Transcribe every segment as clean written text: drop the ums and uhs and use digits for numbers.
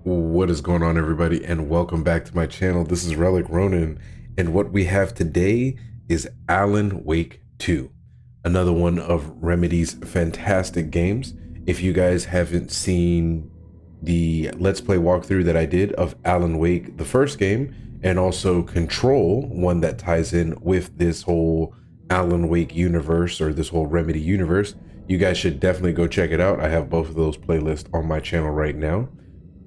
What is going on, everybody, and welcome back to my channel. This is Relic Ronin, and what we have today is Alan Wake 2, another one of Remedy's fantastic games. If you guys haven't seen the Let's Play walkthrough that I did of Alan Wake, the first game, and also Control, one that ties in with this whole Alan Wake universe, or this whole Remedy universe, you guys should definitely go check it out. I have both of those playlists on my channel right now.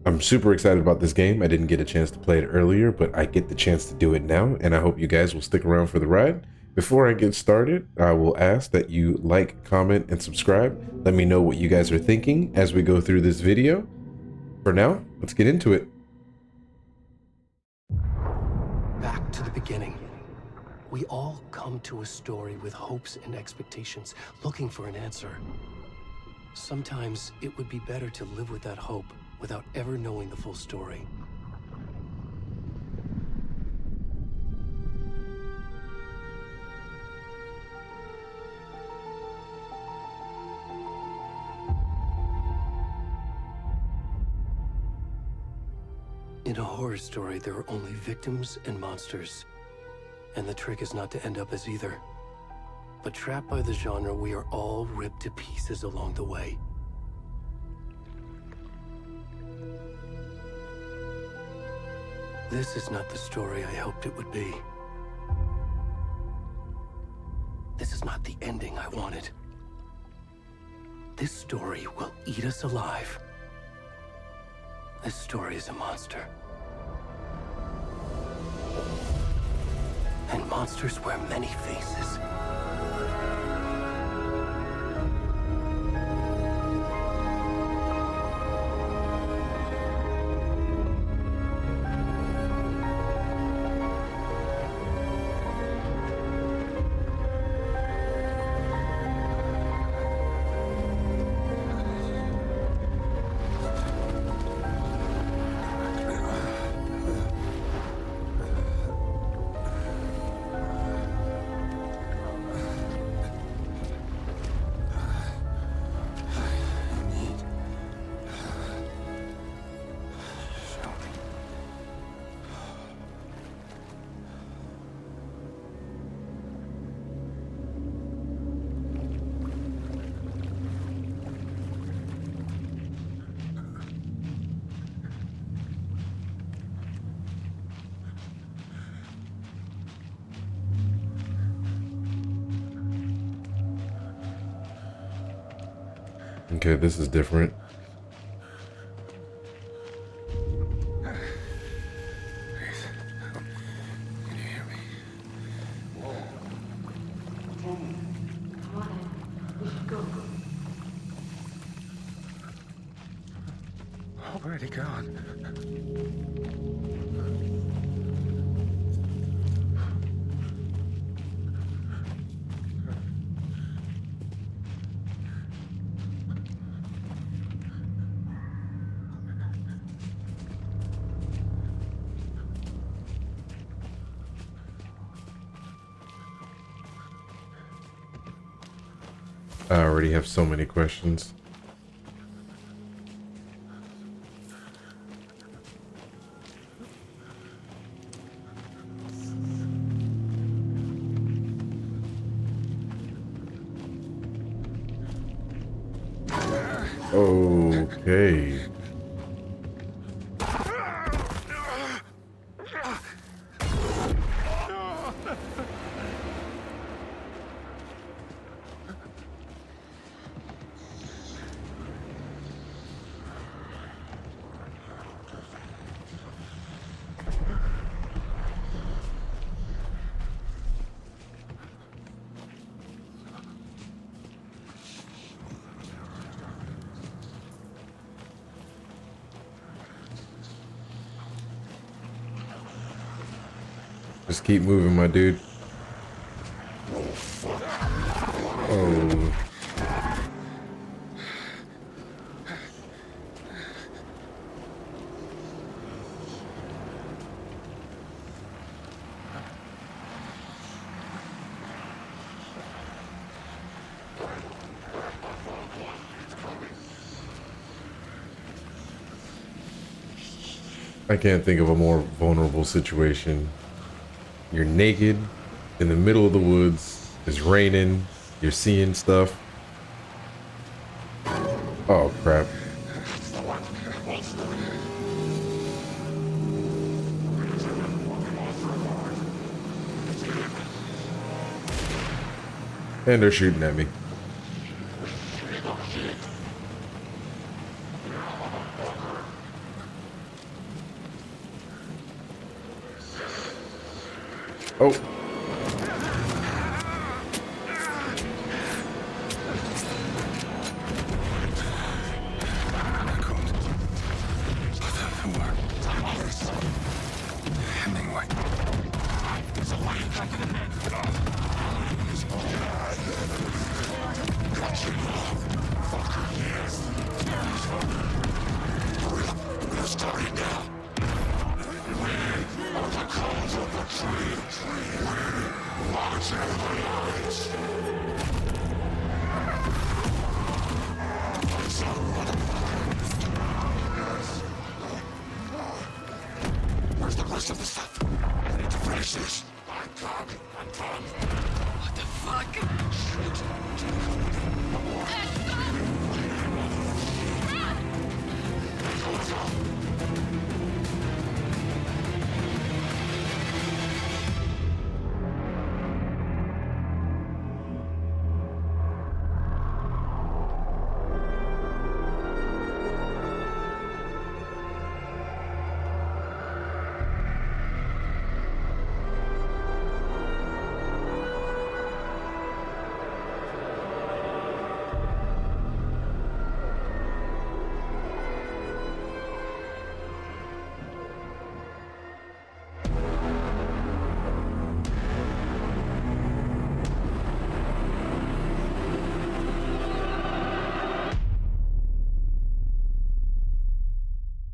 I'm super excited about this game. I didn't get a chance to play it earlier, but I get the chance to do it now, and I hope you guys will stick around for the ride. Before I get started, I will ask that you like, comment, and subscribe. Let me know what you guys are thinking as we go through this video. For now, let's get into it. Back to the beginning. We all come to a story with hopes and expectations, looking for an answer. Sometimes it would be better to live with that hope without ever knowing the full story. In a horror story, there are only victims and monsters. And the trick is not to end up as either. But trapped by the genre, we are all ripped to pieces along the way. This is not the story I hoped it would be. This is not the ending I wanted. This story will eat us alive. This story is a monster. And monsters wear many faces. Okay, this is different. Already gone. I already have so many questions. Okay. Just keep moving, my dude. Oh. I can't think of a more vulnerable situation. You're naked in the middle of the woods. It's raining. You're seeing stuff. Oh, crap. And they're shooting at me. Oh. Where's the rest of the stuff? I need to finish this. I'm done. What the fuck?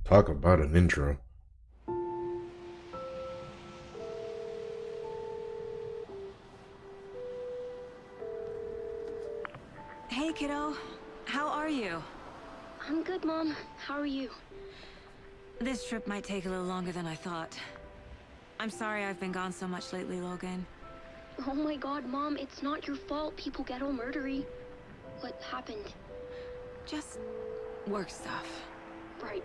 Talk about an intro. Hey, kiddo. How are you? I'm good, Mom. How are you? This trip might take a little longer than I thought. I'm sorry I've been gone so much lately, Logan. Oh my god, Mom, it's not your fault people get all murdery. What happened? Just work stuff. Right.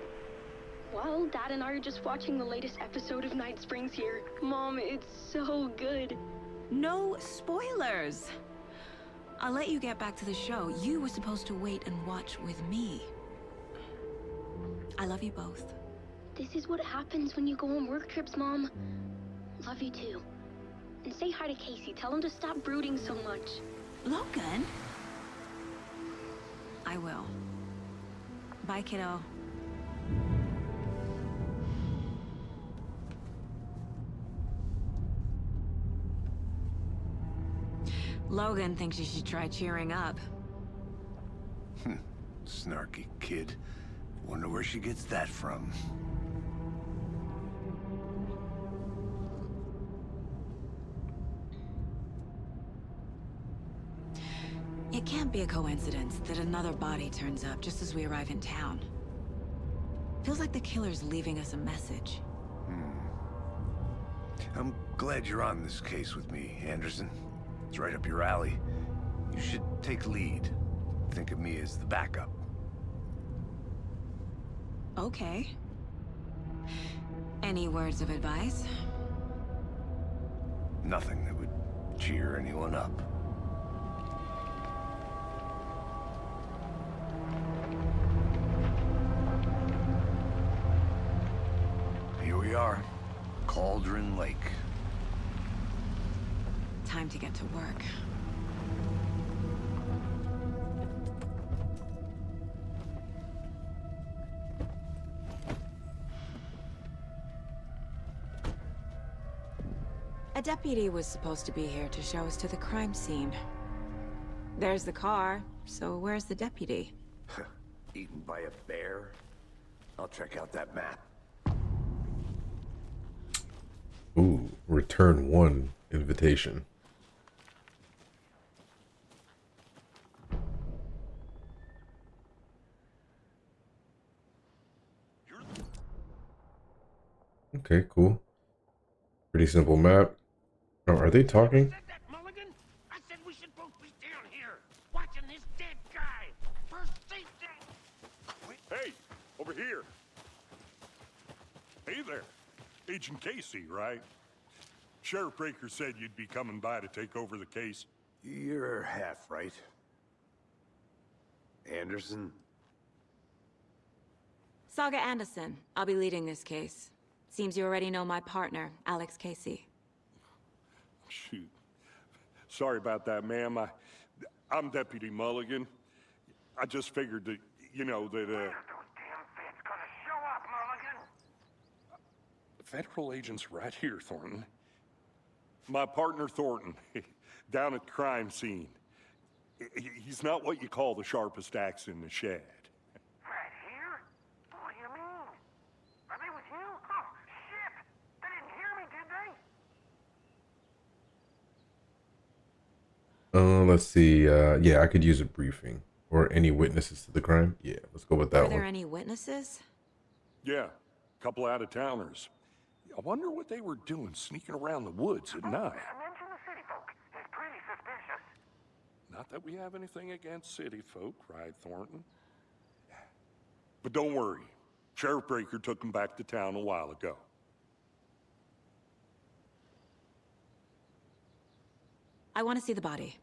Well, Dad and I are just watching the latest episode of Night Springs here. Mom, it's so good. No spoilers! I'll let you get back to the show. You were supposed to wait and watch with me. I love you both. This is what happens when you go on work trips, Mom. Love you too. And say hi to Casey. Tell him to stop brooding so much. Logan? I will. Bye, kiddo. Logan thinks you should try cheering up. Snarky kid. Wonder where she gets that from. It can't be a coincidence that another body turns up just as we arrive in town. Feels like the killer's leaving us a message. I'm glad you're on this case with me, Anderson. It's right up your alley. You should take lead. Think of me as the backup. Okay. Any words of advice? Nothing that would cheer anyone up. Here we are. Cauldron Lake. Time to get to work. A deputy was supposed to be here to show us to the crime scene. There's the car, so where's the deputy? Eaten by a bear? I'll check out that map. Ooh, return 1 invitation. Okay, cool. Pretty simple map. Oh, are they talking? Said that, Mulligan? I said we should both be down here, watching this dead guy. First safety. Hey, over here. Hey there. Agent Casey, right? Sheriff Breaker said you'd be coming by to take over the case. You're half right. Anderson? Saga Anderson. I'll be leading this case. Seems you already know my partner, Alex Casey. Shoot. Sorry about that, ma'am. I'm Deputy Mulligan. I just figured that, you know, that, Those damn feds gonna show up, Mulligan. Federal agent's right here, Thornton. My partner, Thornton, down at the crime scene. He's not what you call the sharpest axe in the shed. Right here? What do you mean? Are they with you? Oh, shit! They didn't hear me, did they? Let's see. Yeah, I could use a briefing or any witnesses to the crime. Yeah, let's go with that Are there one. any witnesses? Yeah, a couple out-of-towners. I wonder what they were doing sneaking around the woods at night. Mention the city folk. It's pretty suspicious. Not that we have anything against city folk, right, Thornton? But don't worry. Sheriff Breaker took them back to town a while ago. I want to see the body.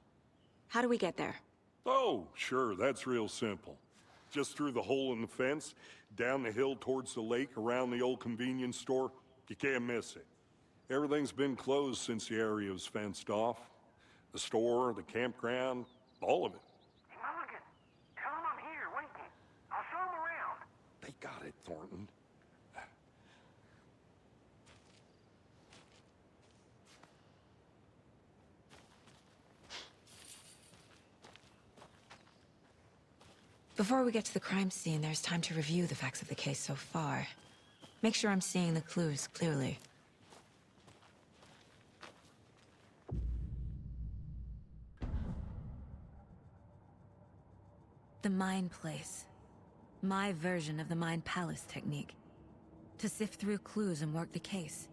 How do we get there? Oh, sure, that's real simple. Just through the hole in the fence, down the hill towards the lake, around the old convenience store. You can't miss it. Everything's been closed since the area was fenced off. The store, the campground, all of it. Hey, Mulligan, tell them I'm here, waiting. I'll show them around. They got it, Thornton. Before we get to the crime scene, there's time to review the facts of the case so far. Make sure I'm seeing the clues clearly. The Mind Place. My version of the Mind Palace technique. To sift through clues and work the case.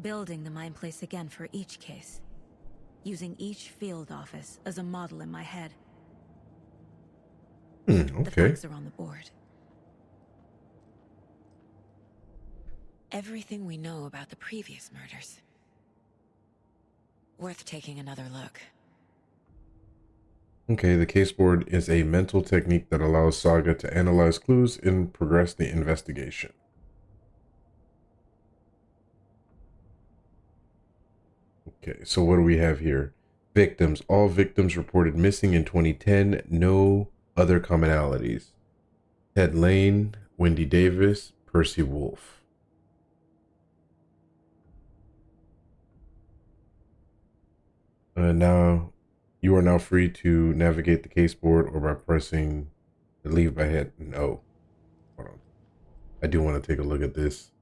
Building the Mind Place again for each case. Using each field office as a model in my head. The Okay. facts are on the board. Everything we know about the previous murders. Worth taking another look. Okay, the case board is a mental technique that allows Saga to analyze clues and progress the investigation. Okay, so what do we have here? Victims. All victims reported missing in 2010. No other commonalities. Ted Lane, Wendy Davis, Percy Wolf. Now, you are now free to navigate the case board or by pressing the leave by head. No. Hold on. I do want to take a look at this.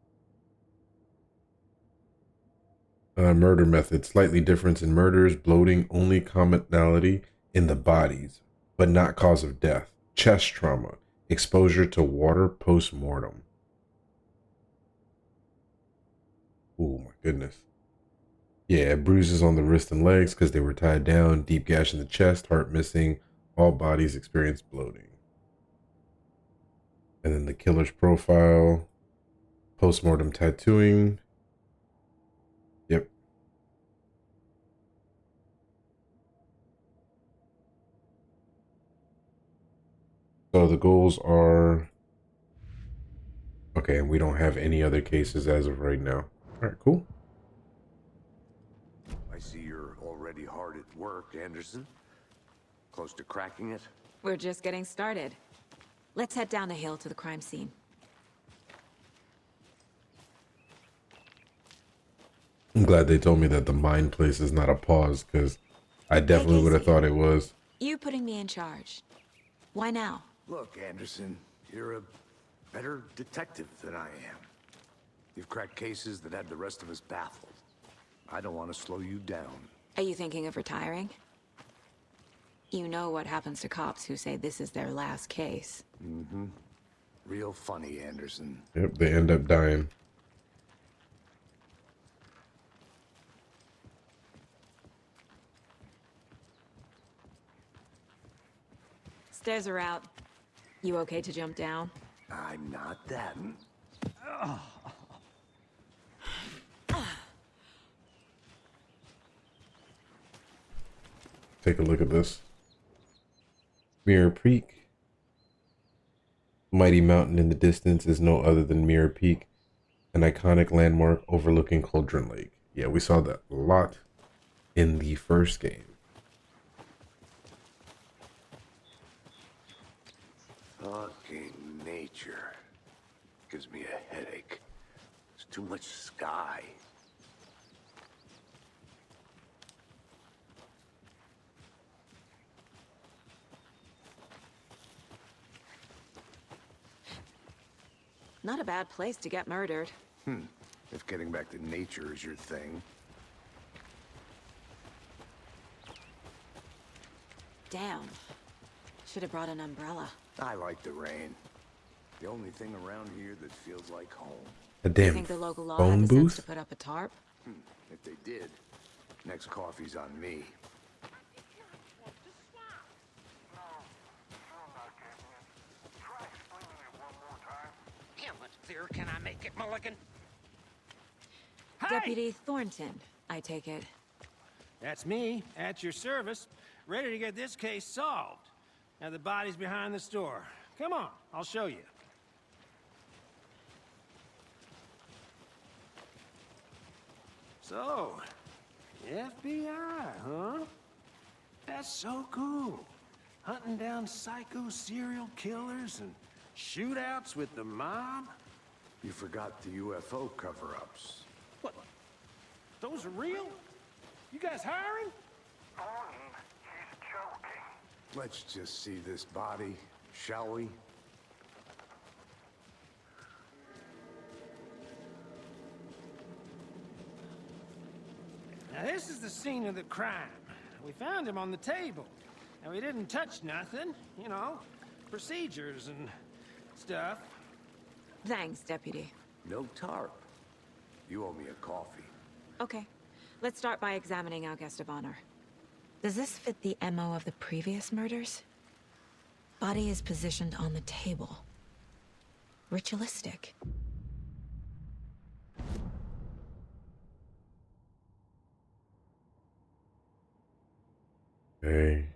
Murder method. Slightly difference in murders. Bloating. Only commonality in the bodies, but not cause of death. Chest trauma. Exposure to water post-mortem. Oh my goodness. Yeah, bruises on the wrist and legs because they were tied down. Deep gash in the chest. Heart missing. All bodies experience bloating. And then the killer's profile. Post-mortem tattooing. Yep. So the goals are... Okay, and we don't have any other cases as of right now. All right, cool. I see you're already hard at work, Anderson. Close to cracking it? We're just getting started. Let's head down the hill to the crime scene. I'm glad they told me that the Mind Place is not a pause, because I definitely would have Casey. thought it was. You putting me in charge. Why now? Look, Anderson, you're a better detective than I am. You've cracked cases that had the rest of us baffled. I don't want to slow you down. Are you thinking of retiring? You know what happens to cops who say this is their last case. Real funny, Anderson. Yep, they end up dying. Stairs are out. You okay to jump down? I'm not that. Take a look at this. Mirror Peak. Mighty mountain in the distance is no other than Mirror Peak, an iconic landmark overlooking Cauldron Lake. Yeah, we saw that a lot in the first game. Fucking nature. Gives me a headache. There's too much sky. Not a bad place to get murdered. If getting back to nature is your thing. Damn. Should have brought an umbrella. I like the rain. The only thing around here that feels like home. A You damn think the local law phone had the sense booth? to put up a tarp? If they did, next coffee's on me. Try explaining it one more time. How much clearer can I make it, Mulligan? Deputy Thornton, I take it. That's me, at your service, ready to get this case solved. Now the body's behind the store. Come on, I'll show you. So, FBI, huh? That's so cool. Hunting down psycho serial killers and shootouts with the mob? You forgot the UFO cover-ups. What? Those are real? You guys hiring? Ronin, he's joking. Let's just see this body, shall we? Now this is the scene of the crime. We found him on the table. And we didn't touch nothing, you know, procedures and stuff. Thanks, Deputy. No tarp. You owe me a coffee. Okay, let's start by examining our guest of honor. Does this fit the MO of the previous murders? Body is positioned on the table. Ritualistic. Okay.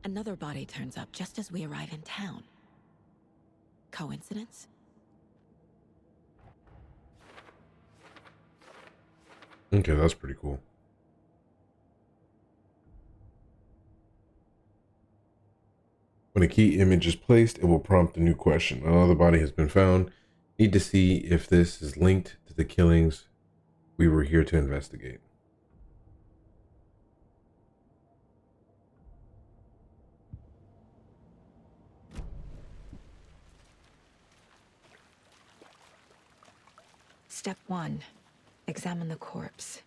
Another body turns up just as we arrive in town. Coincidence? Okay, that's pretty cool. When a key image is placed, it will prompt a new question. Another body has been found. Need to see if this is linked to the killings we were here to investigate. Step 1. Examine the corpse.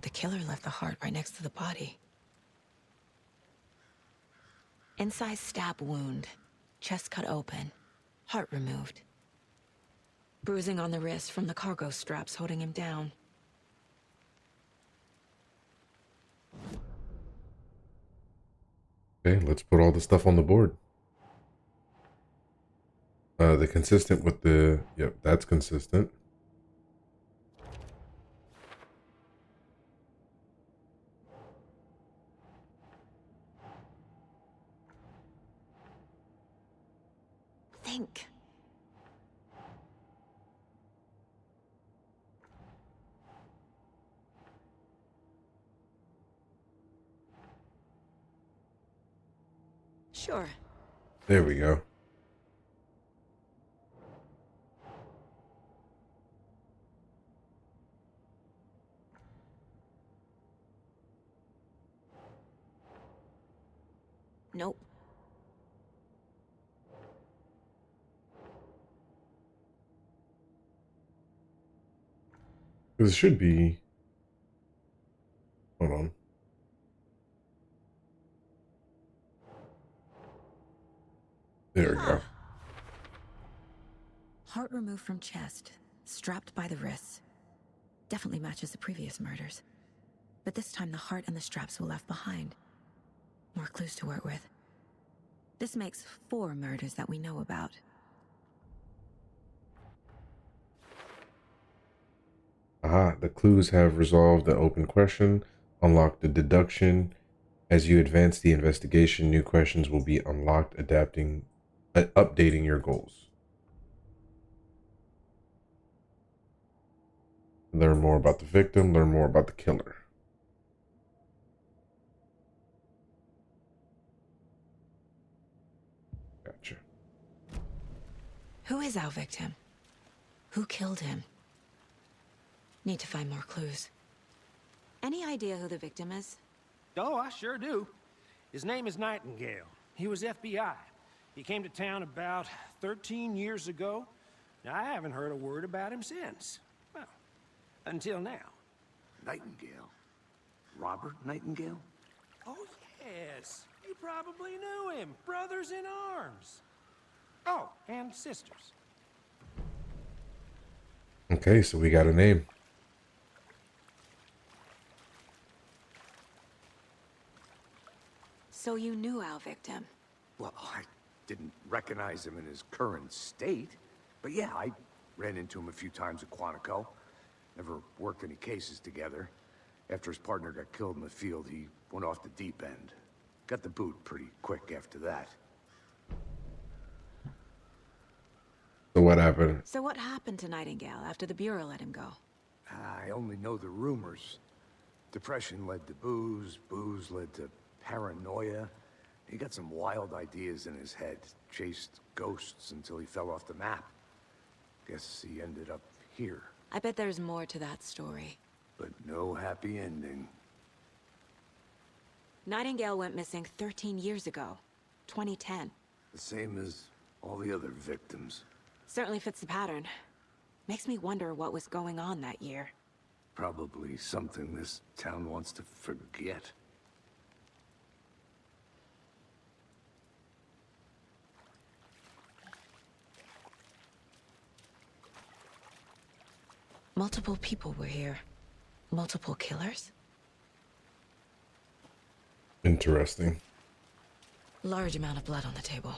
The killer left the heart right next to the body. Incised stab wound. Chest cut open. Heart removed. Bruising on the wrist from the cargo straps holding him down. Okay, let's put all the stuff on the board. The consistent with the, yep, that's consistent. Think. Sure. There we go. Nope. This should be, hold on. There we go. Heart removed from chest. strapped by the wrists. Definitely matches the previous murders. But this time the heart and the straps were left behind. More clues to work with. This makes 4 murders that we know about. Aha, the clues have resolved the open question, unlocked the deduction. As you advance the investigation, new questions will be unlocked, updating your goals. Learn more about the victim, learn more about the killer. Gotcha. Who is our victim? Who killed him? Need to find more clues. Any idea who the victim is? Oh, I sure do. His name is Nightingale. He was FBI. He came to town about 13 years ago. Now, I haven't heard a word about him since. Well, until now. Nightingale? Robert Nightingale? Oh, yes. You probably knew him. Brothers in arms. Oh, and sisters. Okay, so we got a name. So you knew our victim? Well, I didn't recognize him in his current state. But yeah, I ran into him a few times at Quantico. Never worked any cases together. After his partner got killed in the field, he went off the deep end. Got the boot pretty quick after that. So what happened? So what happened to Nightingale after the Bureau let him go? I only know the rumors. Depression led to booze, booze led to paranoia. He got some wild ideas in his head, chased ghosts until he fell off the map. Guess he ended up here. I bet there's more to that story. But no happy ending. Nightingale went missing 13 years ago, 2010. The same as all the other victims. Certainly fits the pattern. Makes me wonder what was going on that year. Probably something this town wants to forget. Multiple people were here. Multiple killers? Interesting. Large amount of blood on the table.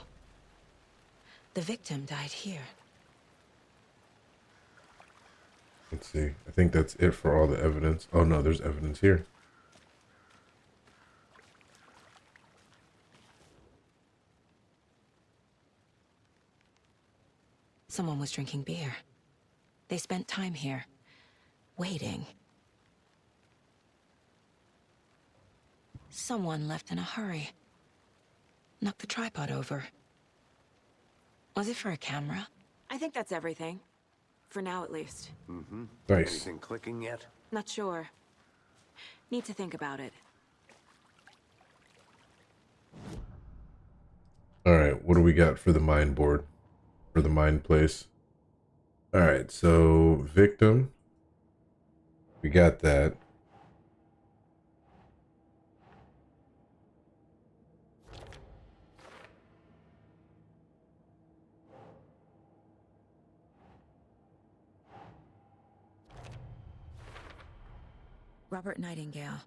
The victim died here. Let's see. I think that's it for all the evidence. Oh no, there's evidence here. Someone was drinking beer. They spent time here, waiting. Someone left in a hurry. Knocked the tripod over. Was it for a camera? I think that's everything. For now, at least. Mm-hmm. Nice. Anything clicking yet? Not sure. Need to think about it. All right, what do we got for the mine board? For the mine place? All right, so victim. We got that. Robert Nightingale,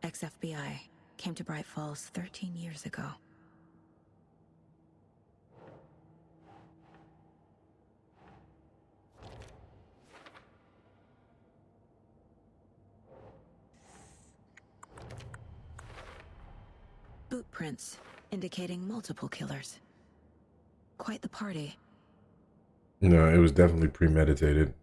ex-FBI, came to Bright Falls 13 years ago. Boot prints indicating multiple killers. Quite the party. No, it was definitely premeditated.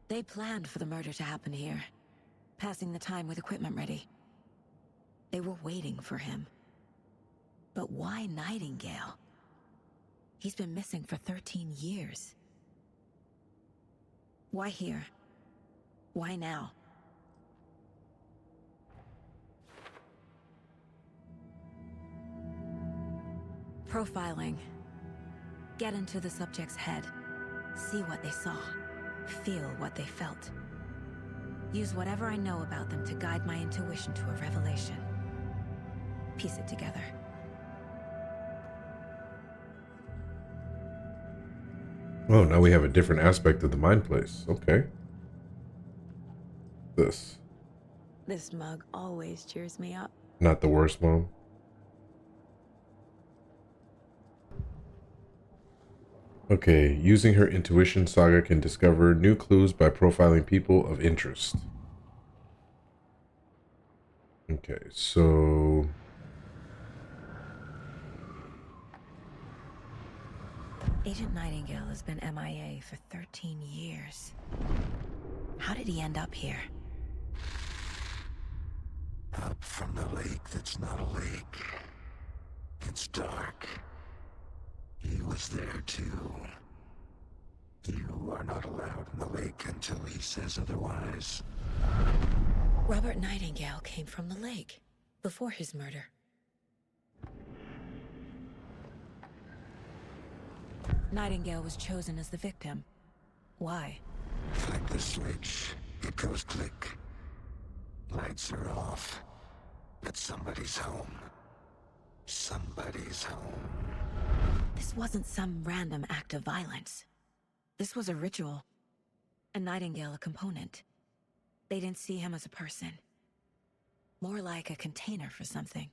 They planned for the murder to happen here, passing the time with equipment ready. They were waiting for him. But why Nightingale? He's been missing for 13 years. Why here? Why now? Profiling. Get into the subject's head. See what they saw. Feel what they felt. Use whatever I know about them to guide my intuition to a revelation. Piece it together. Oh, now we have a different aspect of the mind place. Okay. This mug always cheers me up. Not the worst, Mom. Okay, using her intuition, Saga can discover new clues by profiling people of interest. Okay, so... Agent Nightingale has been MIA for 13 years. How did he end up here? Up from the lake that's not a lake. It's dark. He was there too. You are not allowed in the lake until he says otherwise. Robert Nightingale came from the lake, before his murder. Nightingale was chosen as the victim. Why? Flick the switch. It goes click. Lights are off. But somebody's home. Somebody's home. This wasn't some random act of violence. This was a ritual. And Nightingale a component. They didn't see him as a person. More like a container for something.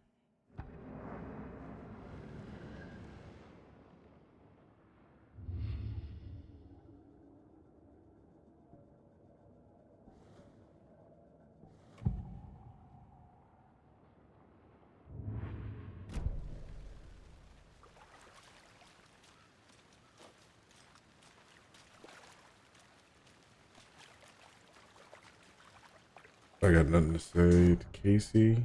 I got nothing to say to Casey.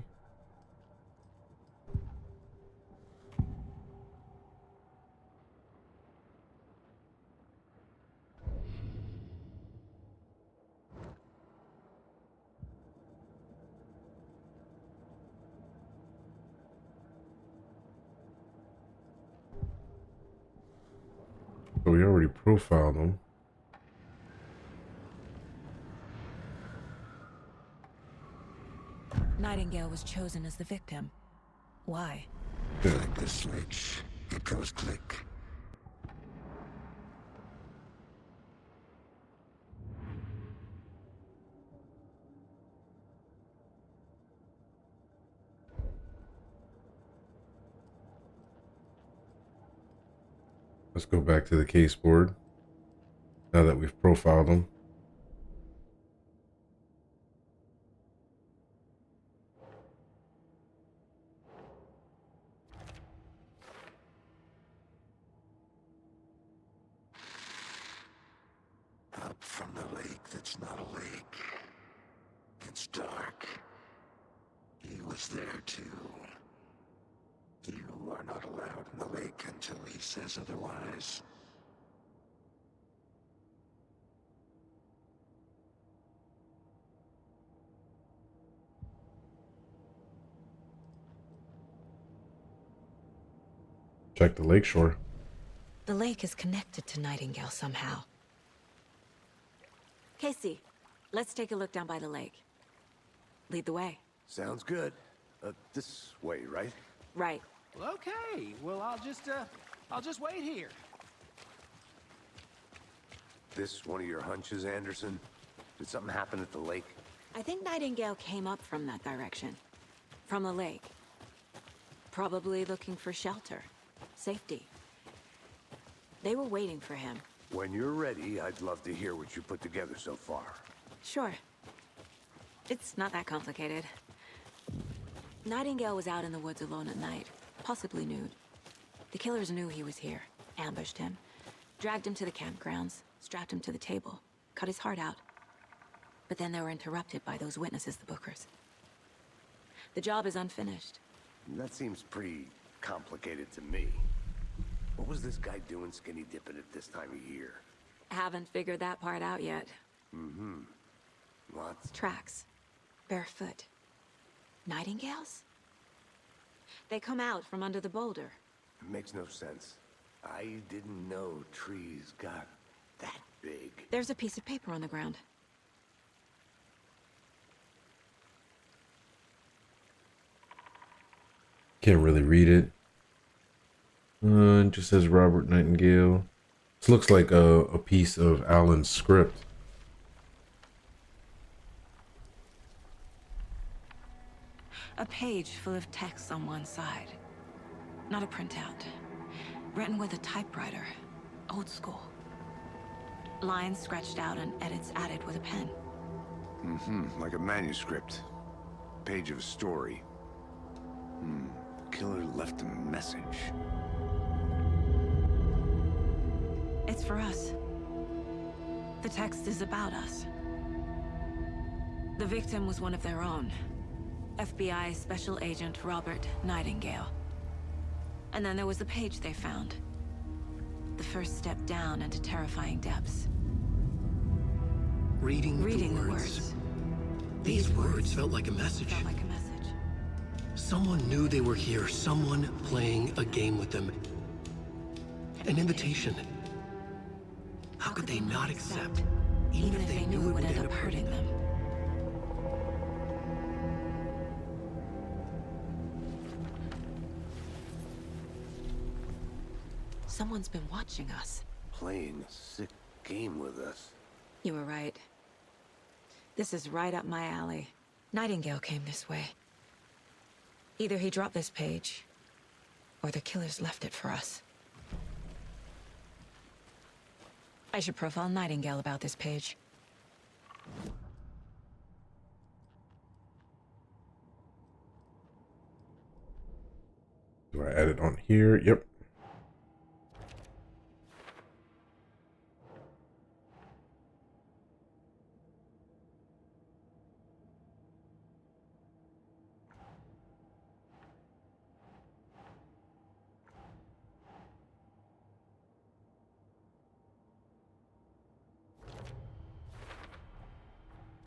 So we already profiled him. Nightingale was chosen as the victim. Why? Flick the switch. It goes click. Let's go back to the case board. Now that we've profiled him. Up from the lake that's not a lake. It's dark. He was there too. You are not allowed in the lake until he says otherwise. Check the lakeshore. The lake is connected to Nightingale somehow. Casey, let's take a look down by the lake. Lead the way. Sounds good. This way, right? Right. Well, okay. Well, I'll just wait here. This one of your hunches, Anderson? Did something happen at the lake? I think Nightingale came up from that direction. From the lake. Probably looking for shelter. Safety. They were waiting for him. When you're ready, I'd love to hear what you put together so far. Sure. It's not that complicated. Nightingale was out in the woods alone at night, possibly nude. The killers knew he was here, ambushed him, dragged him to the campgrounds, strapped him to the table, cut his heart out. But then they were interrupted by those witnesses, the Bookers. The job is unfinished. That seems pretty complicated to me. What was this guy doing skinny dipping at this time of year? Haven't figured that part out yet. Mm-hmm. What? Tracks. Barefoot. Nightingales? They come out from under the boulder. It makes no sense. I didn't know trees got that big. There's a piece of paper on the ground. Can't really read it. It just says Robert Nightingale. This looks like a piece of Alan's script. A page full of text on one side. Not a printout. Written with a typewriter. Old school. Lines scratched out and edits added with a pen. Like a manuscript. Page of a story. Killer left a message. It's for us. The text is about us. The victim was one of their own. FBI Special Agent Robert Nightingale. And then there was the page they found. The first step down into terrifying depths. Reading the words. These words felt like a message. Someone knew they were here, someone playing a game with them. An invitation. How could they not accept, even if they knew it would end up hurting them? Someone's been watching us. Playing a sick game with us. You were right. This is right up my alley. Nightingale came this way. Either he dropped this page, or the killers left it for us. I should profile Nightingale about this page. Do I add it on here? Yep.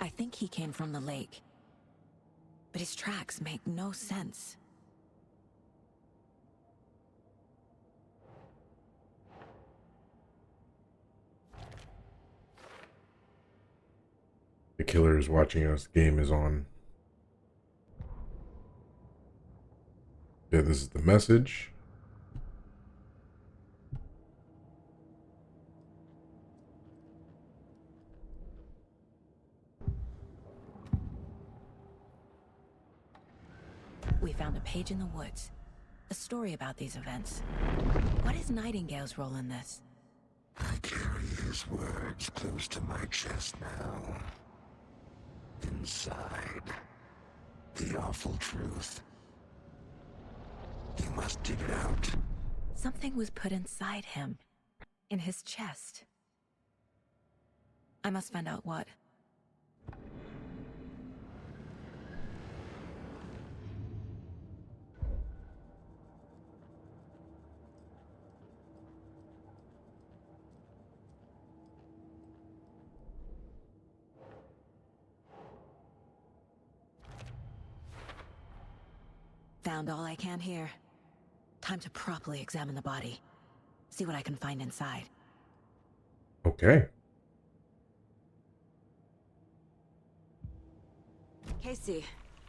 I think he came from the lake. But his tracks make no sense. The killer is watching us. Game is on. Yeah, this is the message. We found a page in the woods. A story about these events. What is Nightingale's role in this? I carry his words close to my chest now. Inside, the awful truth. You must dig it out. Something was put inside him. In his chest. I must find out what. Found all I can here. Time to properly examine the body. See what I can find inside. Okay. Casey,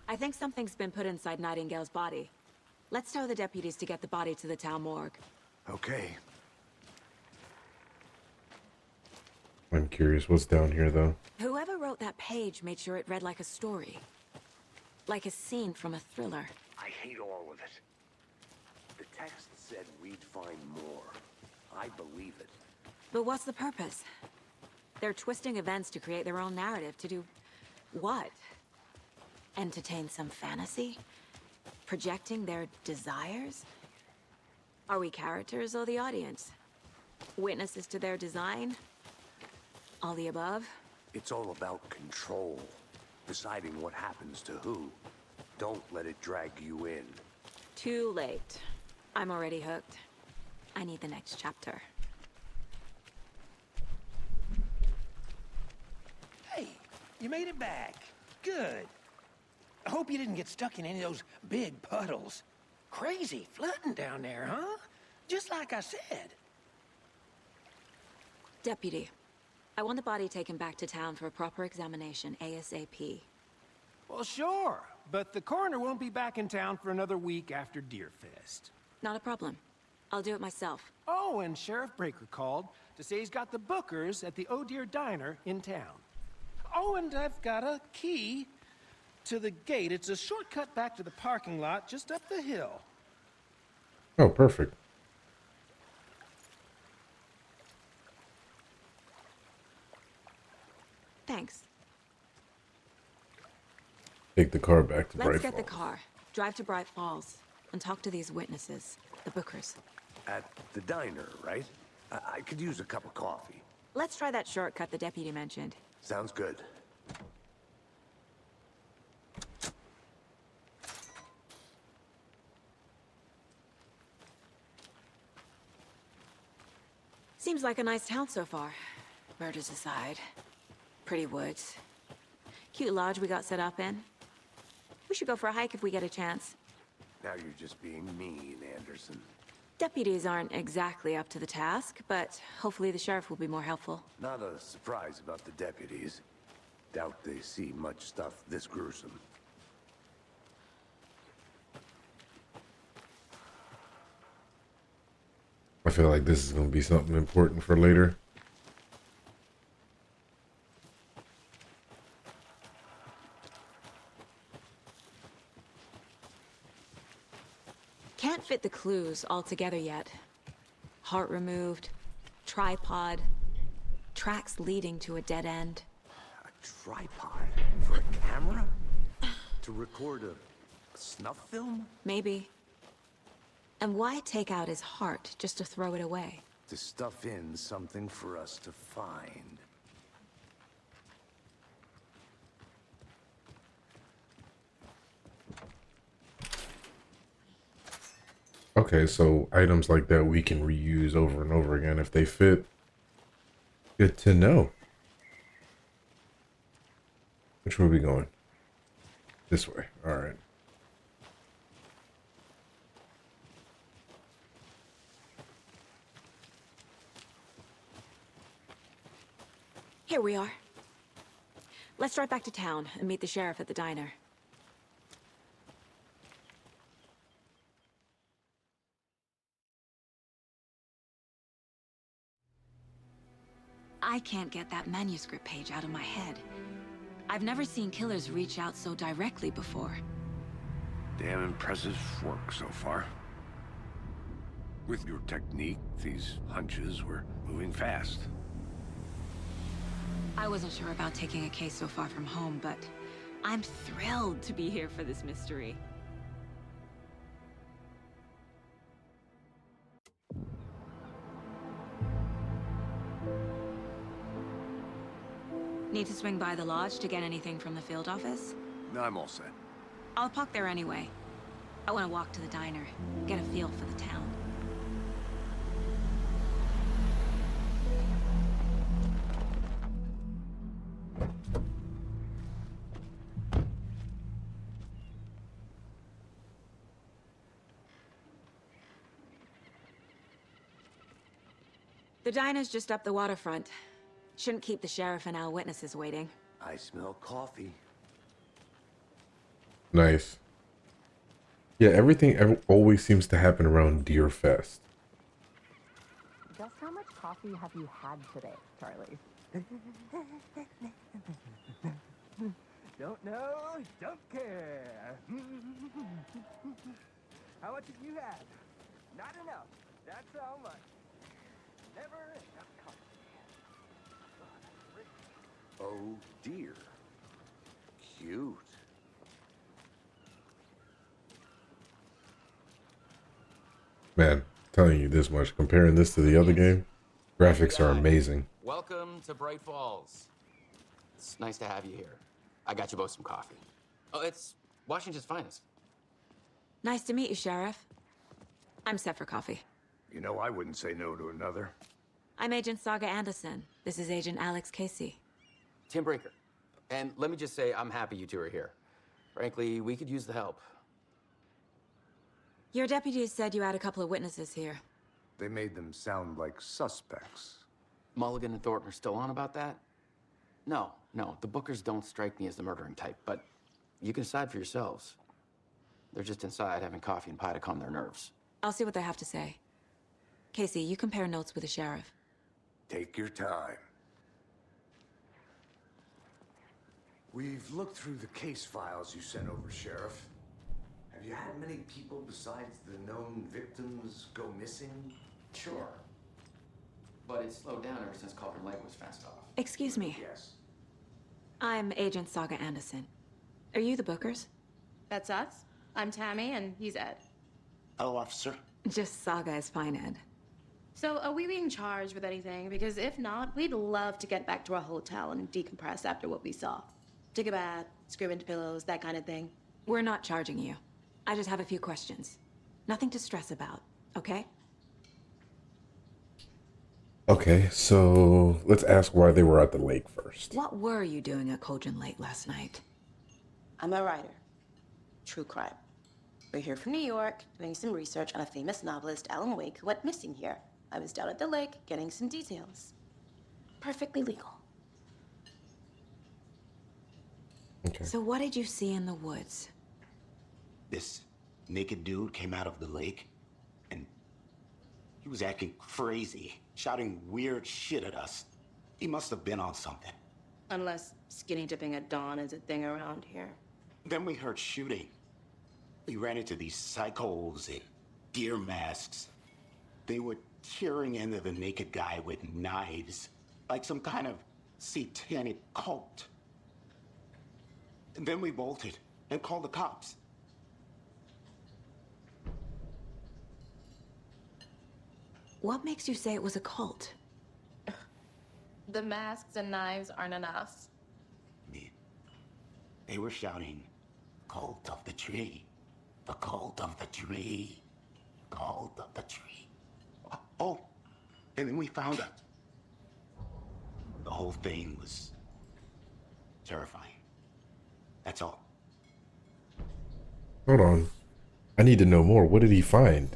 I think something's been put inside Nightingale's body. Let's tell the deputies to get the body to the town morgue. Okay. I'm curious what's down here, though. Whoever wrote that page made sure it read like a story. Like a scene from a thriller. I hate all of it. The text said we'd find more. I believe it. But what's the purpose? They're twisting events to create their own narrative to do what? Entertain some fantasy? Projecting their desires? Are we characters or the audience? Witnesses to their design? All the above? It's all about control. Deciding what happens to who. Don't let it drag you in. Too late. I'm already hooked. I need the next chapter. Hey, you made it back. Good. I hope you didn't get stuck in any of those big puddles. Crazy flooding down there, huh? Just like I said. Deputy, I want the body taken back to town for a proper examination ASAP. Well, sure, but the coroner won't be back in town for another week after Deerfest. Not a problem. I'll do it myself. Oh, and Sheriff Breaker called to say he's got the bookers at the Oh Dear Diner in town. Oh, and I've got a key to the gate. It's a shortcut back to the parking lot just up the hill. Oh, perfect. Thanks. Take the car back to Bright Let's get Falls. the car, drive to Bright Falls, and talk to these witnesses, the bookers. At the diner, right? I could use a cup of coffee. Let's try that shortcut the deputy mentioned. Sounds good. Seems like a nice town so far. Murders aside. Pretty woods. Cute lodge we got set up in. We should go for a hike if we get a chance. Now you're just being mean, Anderson. Deputies aren't exactly up to the task, but hopefully the sheriff will be more helpful. Not a surprise about the deputies. Doubt they see much stuff this gruesome. I feel like this is going to be something important for later. Can't fit the clues all together yet. Heart removed, tripod, tracks leading to a dead end. A tripod? For a camera? To record a snuff film? Maybe. And why take out his heart just to throw it away? To stuff in something for us to find. Okay, so items like that we can reuse over and over again if they fit. Good to know. Which way are we going? This way. All right. Here we are. Let's drive back to town and meet the sheriff at the diner. I can't get that manuscript page out of my head. I've never seen killers reach out so directly before. Damn impressive work so far. With your technique, these hunches were moving fast. I wasn't sure about taking a case so far from home, but I'm thrilled to be here for this mystery. Need to swing by the lodge to get anything from the field office? No, I'm all set. I'll park there anyway. I want to walk to the diner, get a feel for the town. The diner's just up the waterfront. Shouldn't keep the sheriff and our witnesses waiting. I smell coffee. Nice. Yeah, everything always seems to happen around Deerfest. Just how much coffee have you had today, Charlie? Don't know, don't care. How much have you had? Not enough. That's how much. Never enough coffee. Oh dear. Cute. Man, telling you this much, comparing this to the other game, graphics are amazing. Welcome to Bright Falls. It's nice to have you here. I got you both some coffee. Oh, it's Washington's finest. Nice to meet you, Sheriff. I'm set for coffee. You know, I wouldn't say no to another. I'm Agent Saga Anderson. This is Agent Alex Casey. Tim Breaker. And let me just say, I'm happy you two are here. Frankly, we could use the help. Your deputies said you had a couple of witnesses here. They made them sound like suspects. Mulligan and Thornton are still on about that? No, the Bookers don't strike me as the murdering type, but you can decide for yourselves. They're just inside having coffee and pie to calm their nerves. I'll see what they have to say. Casey, you compare notes with the sheriff. Take your time. We've looked through the case files you sent over, Sheriff. Have you had many people besides the known victims go missing? Sure. But it's slowed down ever since Cauldron Lake was fenced off. Excuse me. Yes. I'm Agent Saga Anderson. Are you the Bookers? That's us. I'm Tammy, and he's Ed. Hello, officer. Just Saga is fine, Ed. So, are we being charged with anything? Because if not, we'd love to get back to our hotel and decompress after what we saw. Take a bath, scream into pillows, that kind of thing. We're not charging you. I just have a few questions. Nothing to stress about, okay? Okay, so let's ask why they were at the lake first. What were you doing at Cauldron Lake last night? I'm a writer. True crime. We're here from New York, doing some research on a famous novelist, Alan Wake, who went missing here. I was down at the lake, getting some details. Perfectly legal. Okay. So what did you see in the woods? This naked dude came out of the lake, and he was acting crazy, shouting weird shit at us. He must have been on something. Unless skinny dipping at dawn is a thing around here. Then we heard shooting. We ran into these psychos in deer masks. They were tearing into the naked guy with knives, like some kind of satanic cult. And then we bolted and called the cops. What makes you say it was a cult? The masks and knives aren't enough. They were shouting, "Cult of the tree, the cult of the tree, cult of the tree." Oh, and then we found out. The whole thing was terrifying. That's all. Hold on. I need to know more. What did he find?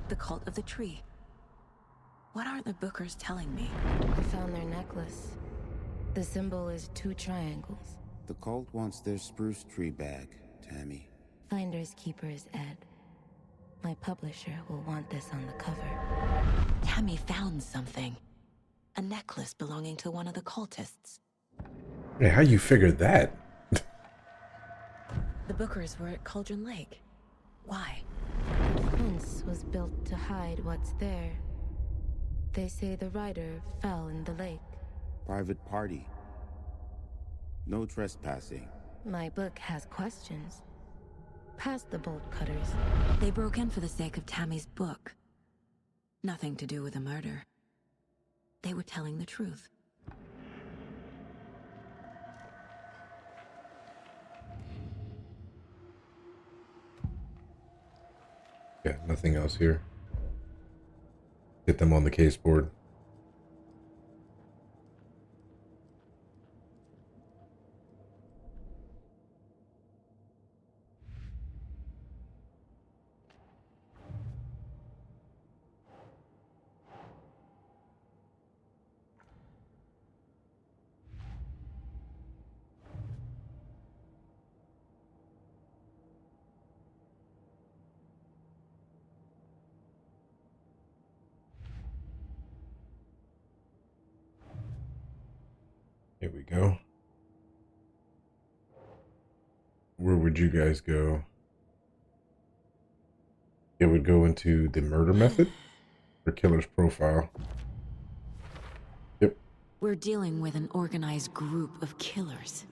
The cult of the tree. What aren't the Bookers telling me? I found their necklace. The symbol is 2 triangles. The cult wants their spruce tree back, Tammy. Finders keepers, Ed. My publisher will want this on the cover. Tammy found something. A necklace belonging to one of the cultists. Hey, how you figured that? The Bookers were at Cauldron Lake. Why? The fence was built to hide what's there. They say the rider fell in the lake. Private party. No trespassing. My book has questions. Past the bolt cutters. They broke in for the sake of Tammy's book. Nothing to do with a murder. They were telling the truth. Yeah, nothing else here. Get them on the case board. Here we go. Where would you guys go? It would go into the murder method or killer's profile. Yep. We're dealing with an organized group of killers,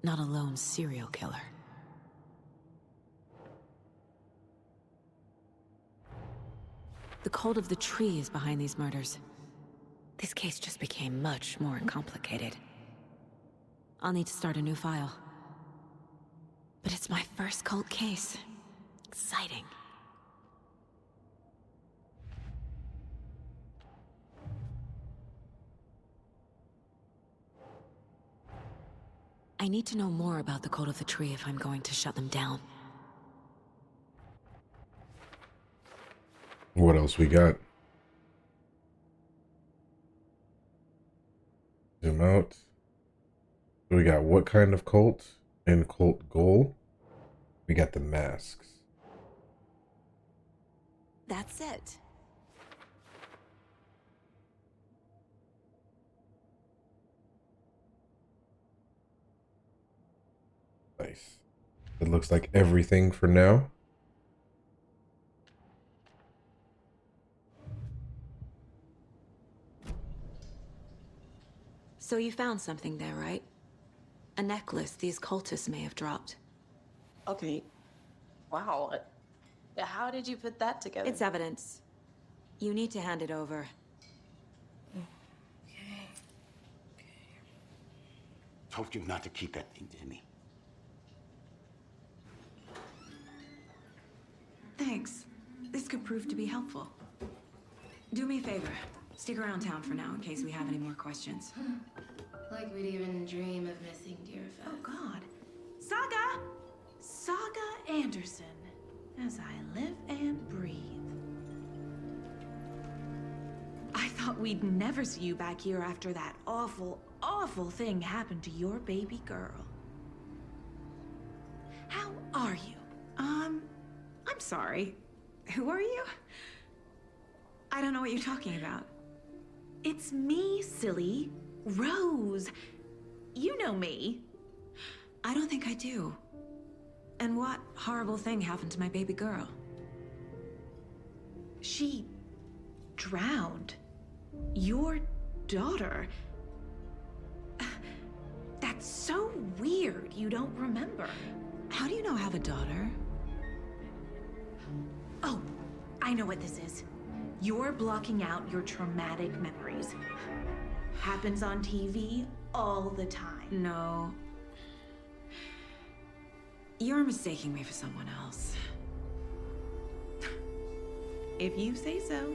not a lone serial killer. The cult of the tree is behind these murders. This case just became much more complicated. I'll need to start a new file. But it's my first cult case. Exciting. I need to know more about the cult of the tree if I'm going to shut them down. What else we got? Zoom out. We got what kind of cult and cult goal? We got the masks. That's it. Nice. It looks like everything for now. So you found something there, right? A necklace these cultists may have dropped. Okay. Wow. How did you put that together? It's evidence. You need to hand it over. Okay. Told you not to keep that thing to me. Thanks. This could prove to be helpful. Do me a favor. Stick around town for now in case we have any more questions. Like we'd even dream of missing Deerfest. Oh, God. Saga Anderson. As I live and breathe. I thought we'd never see you back here after that awful, awful thing happened to your baby girl. How are you? I'm sorry. Who are you? I don't know what you're talking about. It's me, silly. Rose. You know me. I don't think I do. And what horrible thing happened to my baby girl? She drowned. Your daughter. That's so weird you don't remember. How do you know I have a daughter? Oh, I know what this is. You're blocking out your traumatic memories. Happens on TV all the time. No. You're mistaking me for someone else. If you say so.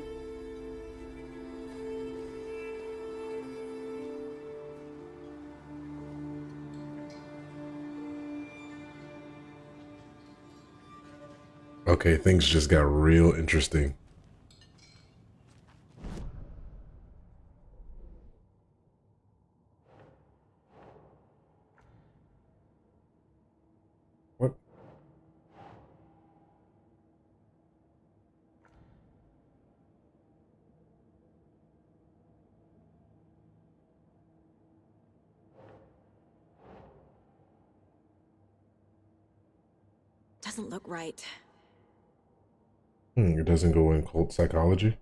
Okay, things just got real interesting. What? Doesn't look right. It doesn't go in cult psychology.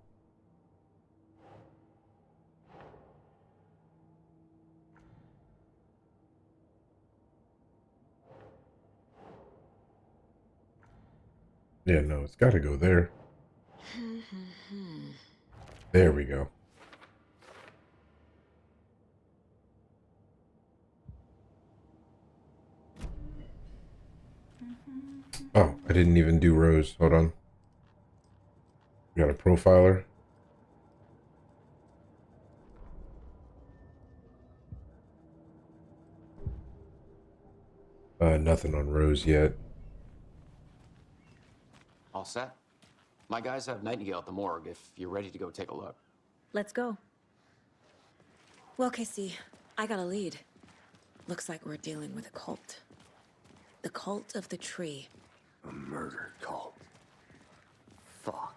Yeah, no, it's got to go there. There we go. Oh, I didn't even do Rose. Hold on. We got a profiler. Nothing on Rose yet. All set? My guys have Nightingale at the morgue if you're ready to go take a look. Let's go. Well, Casey, I got a lead. Looks like we're dealing with a cult. The cult of the tree. A murder cult. Fuck.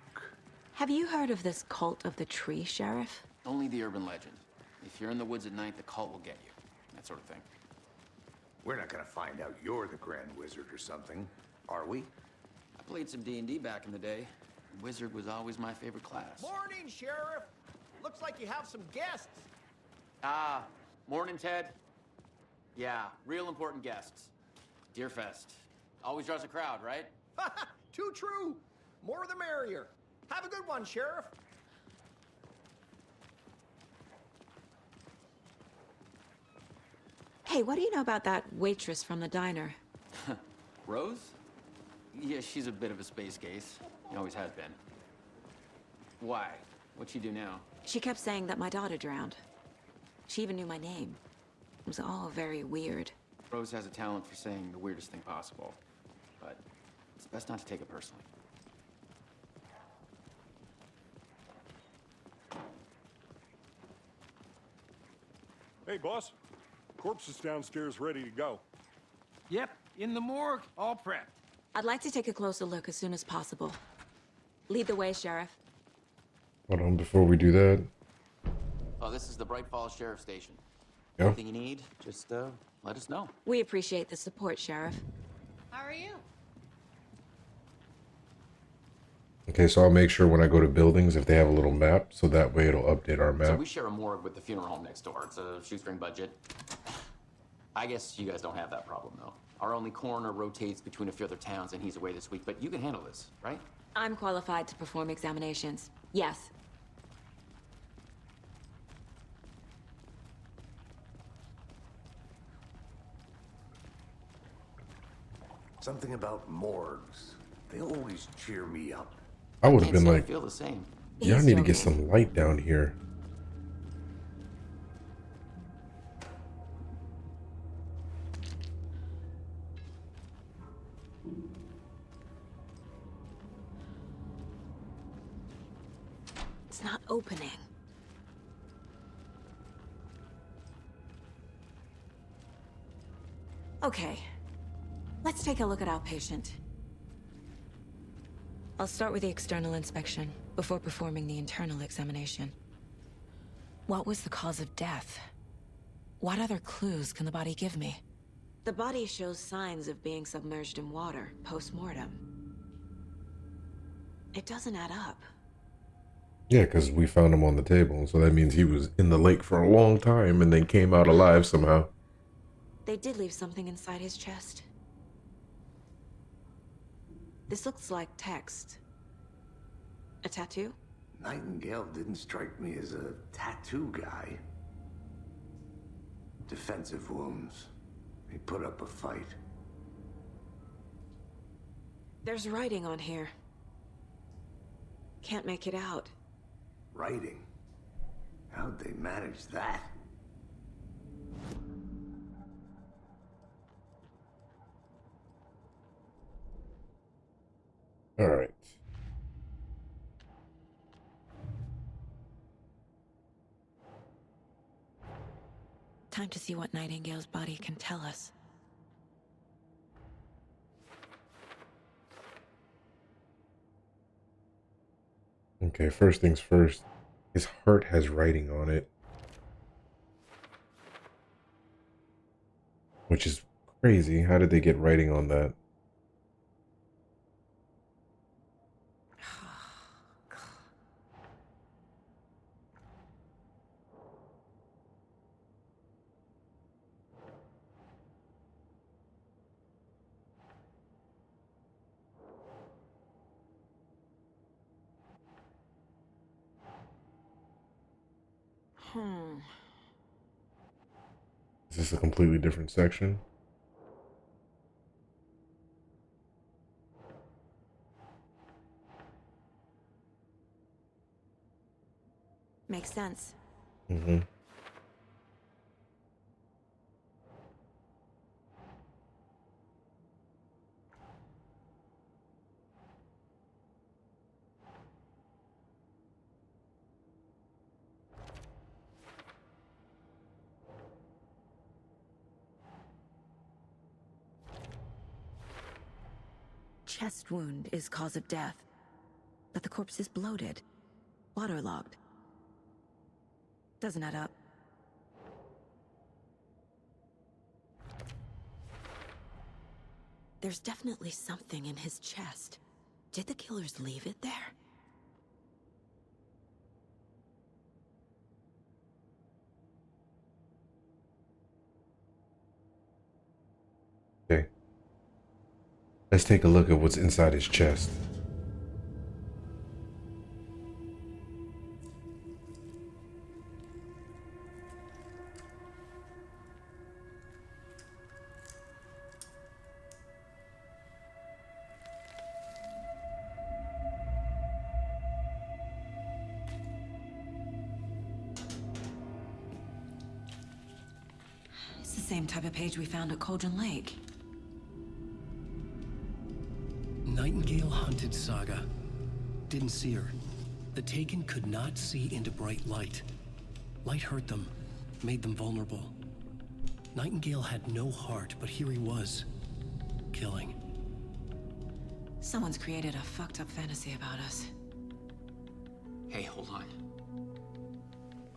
Have you heard of this cult of the tree, Sheriff? Only the urban legend. If you're in the woods at night, the cult will get you. That sort of thing. We're not gonna find out you're the Grand Wizard or something, are we? I played some D&D back in the day. Wizard was always my favorite class. Morning, Sheriff. Looks like you have some guests. Ah, morning, Ted. Yeah, real important guests. Deerfest. Always draws a crowd, right? Too true. More the merrier. Have a good one, Sheriff. Hey, what do you know about that waitress from the diner? Rose? Yeah, she's a bit of a space case. She always has been. Why? What'd she do now? She kept saying that my daughter drowned. She even knew my name. It was all very weird. Rose has a talent for saying the weirdest thing possible, but it's best not to take it personally. Hey, boss. Corpse is downstairs ready to go. Yep, in the morgue, all prepped. I'd like to take a closer look as soon as possible. Lead the way, Sheriff. Hold on, before we do that. Oh, this is the Bright Falls Sheriff Station. Yeah. Anything you need, just let us know. We appreciate the support, Sheriff. How are you? Okay, so I'll make sure when I go to buildings if they have a little map, so that way it'll update our So map. we share a morgue with the funeral home next door. It's a shoestring budget. I guess you guys don't have that problem, though. Our only coroner rotates between a few other towns, and he's away this week, but you can handle this, right? I'm qualified to perform examinations. Yes. Something about morgues. They always cheer me up. I would have been I like, feel the same. y'all need to get some light down here. It's not opening. Okay. Let's take a look at our patient. I'll start with the external inspection before performing the internal examination. What was the cause of death? What other clues can the body give me? The body shows signs of being submerged in water post-mortem. It doesn't add up. Yeah, because we found him on the table, so that means he was in the lake for a long time and then came out alive somehow. They did leave something inside his chest. This looks like text. A tattoo? Nightingale didn't strike me as a tattoo guy. Defensive wounds. He put up a fight. There's writing on here. Can't make it out. Writing? How'd they manage that? All right. Time to see what Nightingale's body can tell us. Okay, first things first. His heart has writing on it, which is crazy. How did they get writing on that? Is this a completely different section? Makes sense. Mm-hmm. Chest wound is cause of death, but the corpse is bloated, waterlogged. Doesn't add up. There's definitely something in his chest. Did the killers leave it there? Okay. Let's take a look at what's inside his chest. Is this same type of page we found at Cauldron Lake. Nightingale hunted Saga. Didn't see her. The Taken could not see into bright light. Light hurt them, made them vulnerable. Nightingale had no heart, but here he was, killing. Someone's created a fucked up fantasy about us. Hey, hold on.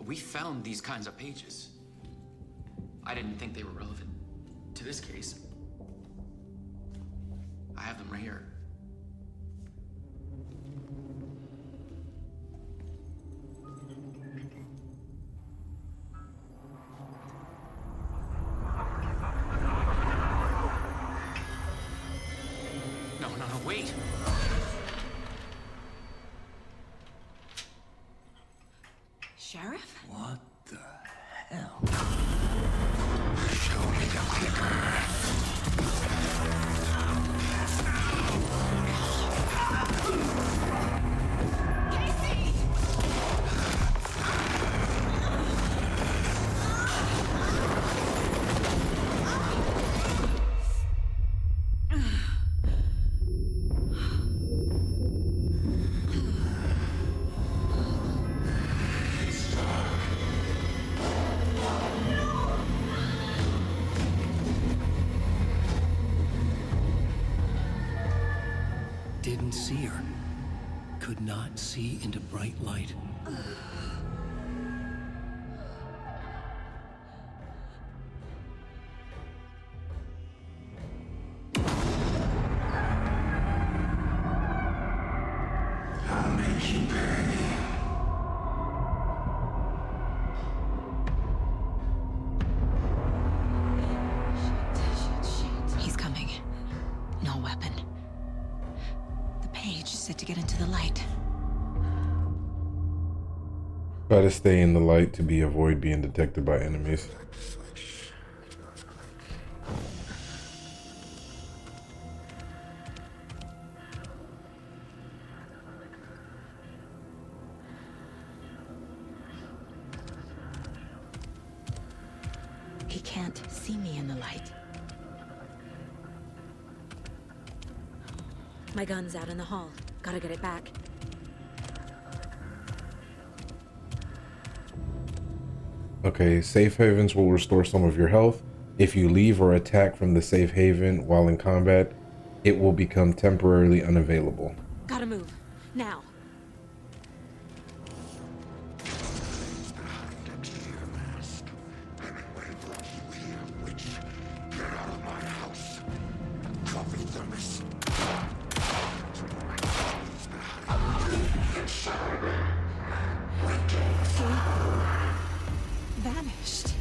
We found these kinds of pages. I didn't think they were relevant to this case. I have them right here. No, wait! Sheriff? What the hell? Show me the clicker. Didn't see her. Could not see into bright light. I'll make you pay. He's coming. No weapon. The page said to get into the light. Try to stay in the light to avoid being detected by enemies. He can't see me in the light. My gun's out in the hall. Gotta get it back. Okay, safe havens will restore some of your health. If you leave or attack from the safe haven while in combat, it will become temporarily unavailable. Gotta move. Now. Vanished.